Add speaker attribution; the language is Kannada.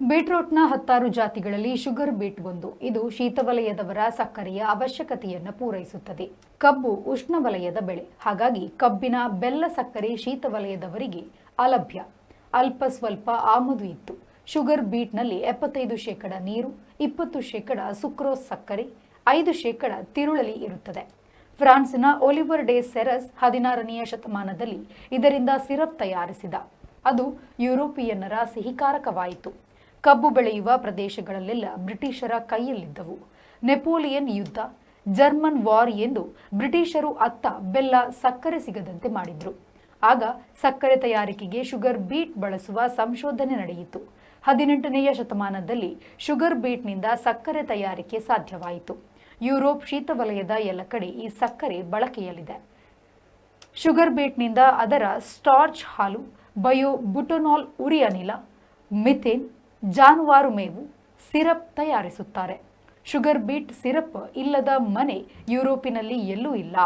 Speaker 1: ಬೀಟ್ರೂಟ್ನ 16 ಜಾತಿಗಳಲ್ಲಿ ಶುಗರ್ ಬೀಟ್ ಒಂದು. ಇದು ಶೀತವಲಯದವರ ಸಕ್ಕರೆಯ ಅವಶ್ಯಕತೆಯನ್ನು ಪೂರೈಸುತ್ತದೆ. ಕಬ್ಬು ಉಷ್ಣವಲಯದ ಬೆಳೆ, ಹಾಗಾಗಿ ಕಬ್ಬಿನ ಬೆಲ್ಲ ಸಕ್ಕರೆ ಶೀತವಲಯದವರಿಗೆ ಅಲಭ್ಯ. ಅಲ್ಪ ಸ್ವಲ್ಪ ಆಮದು ಇತ್ತು. ಶುಗರ್ ಬೀಟ್ನಲ್ಲಿ 75% ನೀರು, 20% ಸುಕ್ರೋಸ್ ಸಕ್ಕರೆ, 5% ತಿರುಳಲಿ ಇರುತ್ತದೆ. ಫ್ರಾನ್ಸ್ನ ಒಲಿವರ್ ಡೆ ಸೆರಸ್ 16ನೇ ಶತಮಾನದಲ್ಲಿ ಇದರಿಂದ ಸಿರಪ್ ತಯಾರಿಸಿದ. ಅದು ಯುರೋಪಿಯನ್ನರ ಸಿಹಿಕಾರಕವಾಯಿತು. ಕಬ್ಬು ಬೆಳೆಯುವ ಪ್ರದೇಶಗಳಲ್ಲೆಲ್ಲ ಬ್ರಿಟಿಷರ ಕೈಯಲ್ಲಿದ್ದವು. ನೆಪೋಲಿಯನ್ ಯುದ್ಧ, ಜರ್ಮನ್ ವಾರ್ ಎಂದು ಬ್ರಿಟಿಷರು ಅತ್ತ ಬೆಲ್ಲ ಸಕ್ಕರೆ ಸಿಗದಂತೆ ಮಾಡಿದ್ರು. ಆಗ ಸಕ್ಕರೆ ತಯಾರಿಕೆಗೆ ಶುಗರ್ ಬೀಟ್ ಬಳಸುವ ಸಂಶೋಧನೆ ನಡೆಯಿತು. 18ನೇ ಶತಮಾನದಲ್ಲಿ ಶುಗರ್ ಬೀಟ್ನಿಂದ ಸಕ್ಕರೆ ತಯಾರಿಕೆ ಸಾಧ್ಯವಾಯಿತು. ಯುರೋಪ್ ಶೀತವಲಯದ ಎಲ್ಲ ಕಡೆ ಈ ಸಕ್ಕರೆ ಬಳಕೆಯಲ್ಲಿದೆ. ಶುಗರ್ ಬೀಟ್ನಿಂದ ಅದರ ಸ್ಟಾರ್ಚ್ ಹಾಲು, ಬಯೋ ಬುಟನಾಲ್, ಉರಿ ಅನಿಲ, ಮಿಥೇನ್, ಜಾನುವಾರು ಮೇವು, ಸಿರಪ್ ತಯಾರಿಸುತ್ತಾರೆ. ಶುಗರ್ ಬೀಟ್ ಸಿರಪ್ ಇಲ್ಲದ ಮನೆ ಯುರೋಪಿನಲ್ಲಿ ಎಲ್ಲೂ ಇಲ್ಲ.